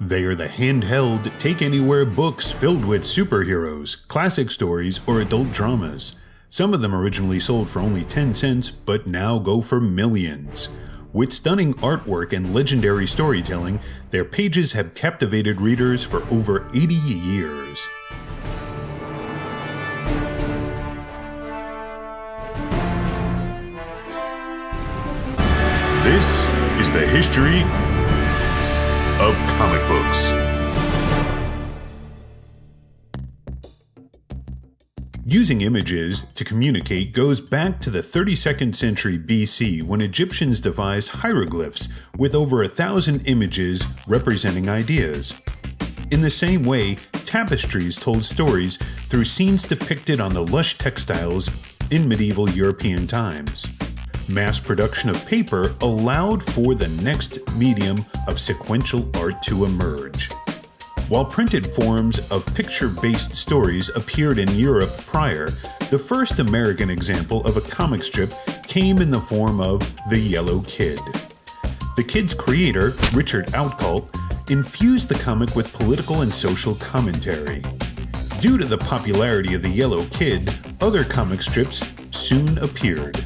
They are the handheld, take-anywhere books filled with superheroes, classic stories, or adult dramas. Some of them originally sold for only 10 cents, but now go for millions. With stunning artwork and legendary storytelling, their pages have captivated readers for over 80 years. This is the history of comic books. Using images to communicate goes back to the 32nd century BC when Egyptians devised hieroglyphs with over 1,000 images representing ideas. In the same way, tapestries told stories through scenes depicted on the lush textiles in medieval European times. Mass production of paper allowed for the next medium of sequential art to emerge. While printed forms of picture-based stories appeared in Europe prior, the first American example of a comic strip came in the form of The Yellow Kid. The Kid's creator, Richard Outcault, infused the comic with political and social commentary. Due to the popularity of The Yellow Kid, other comic strips soon appeared.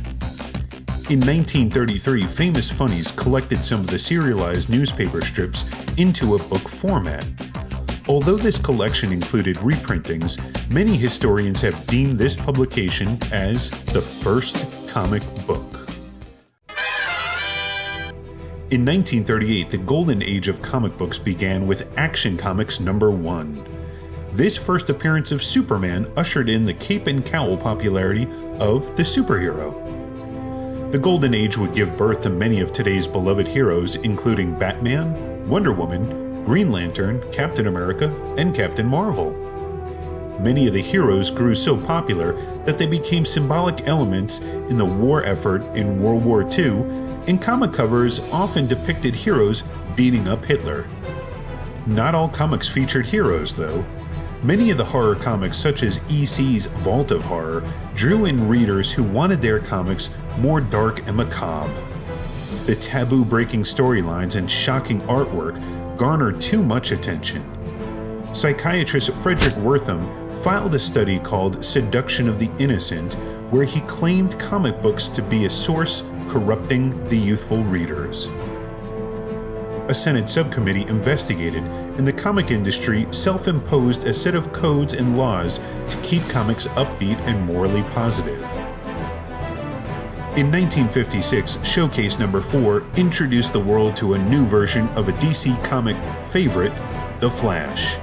In 1933, Famous Funnies collected some of the serialized newspaper strips into a book format. Although this collection included reprintings, many historians have deemed this publication as the first comic book. In 1938, the golden age of comic books began with Action Comics #1. This first appearance of Superman ushered in the cape and cowl popularity of the superhero. The Golden Age would give birth to many of today's beloved heroes, including Batman, Wonder Woman, Green Lantern, Captain America, and Captain Marvel. Many of the heroes grew so popular that they became symbolic elements in the war effort in World War II, and comic covers often depicted heroes beating up Hitler. Not all comics featured heroes, though. Many of the horror comics, such as EC's Vault of Horror, drew in readers who wanted their comics more dark and macabre. The taboo-breaking storylines and shocking artwork garnered too much attention. Psychiatrist Frederick Wertham filed a study called Seduction of the Innocent, where he claimed comic books to be a source corrupting the youthful readers. A Senate subcommittee investigated, and the comic industry self-imposed a set of codes and laws to keep comics upbeat and morally positive. In 1956, Showcase #4 introduced the world to a new version of a DC comic favorite, The Flash.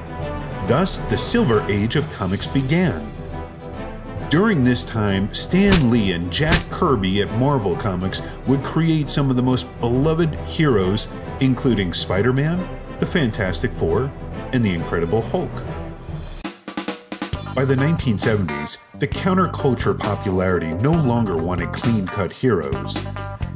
Thus, the Silver Age of comics began. During this time, Stan Lee and Jack Kirby at Marvel Comics would create some of the most beloved heroes, including Spider-Man, the Fantastic Four, and the Incredible Hulk. By the 1970s, the counterculture popularity no longer wanted clean-cut heroes.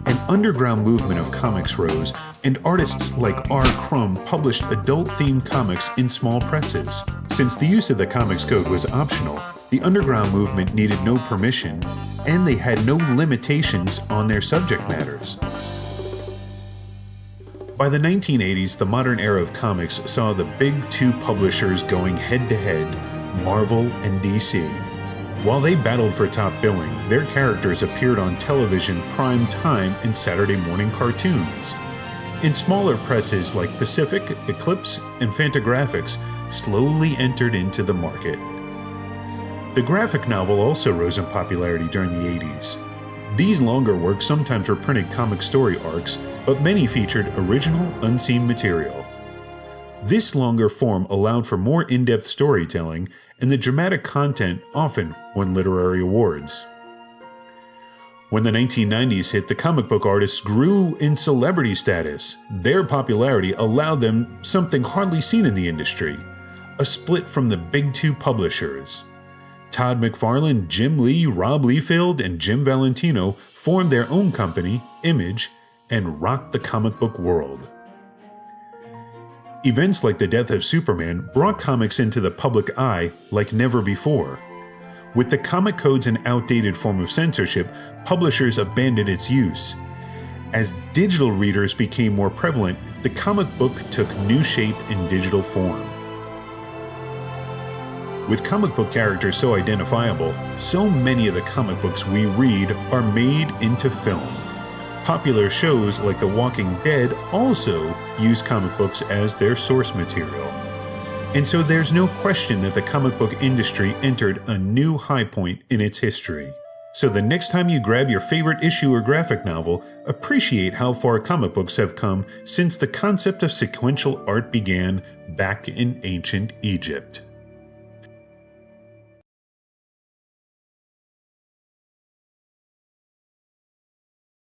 An underground movement of comics rose, and artists like R. Crumb published adult-themed comics in small presses. Since the use of the Comics Code was optional, the underground movement needed no permission, and they had no limitations on their subject matters. By the 1980s, the modern era of comics saw the big two publishers going head-to-head, Marvel and DC. While they battled for top billing, their characters appeared on television prime time in Saturday morning cartoons. In smaller presses like Pacific, Eclipse, and Fantagraphics slowly entered into the market. The graphic novel also rose in popularity during the 80s. These longer works sometimes reprinted comic story arcs, but many featured original, unseen material. This longer form allowed for more in-depth storytelling, and the dramatic content often won literary awards. When the 1990s hit, the comic book artists grew in celebrity status. Their popularity allowed them something hardly seen in the industry: a split from the big two publishers. Todd McFarlane, Jim Lee, Rob Liefeld, and Jim Valentino formed their own company, Image, and rocked the comic book world. Events like the death of Superman brought comics into the public eye like never before. With the comic codes an outdated form of censorship, publishers abandoned its use. As digital readers became more prevalent, the comic book took new shape in digital form. With comic book characters so identifiable, so many of the comic books we read are made into film. Popular shows like The Walking Dead also use comic books as their source material. And so there's no question that the comic book industry entered a new high point in its history. So the next time you grab your favorite issue or graphic novel, appreciate how far comic books have come since the concept of sequential art began back in ancient Egypt.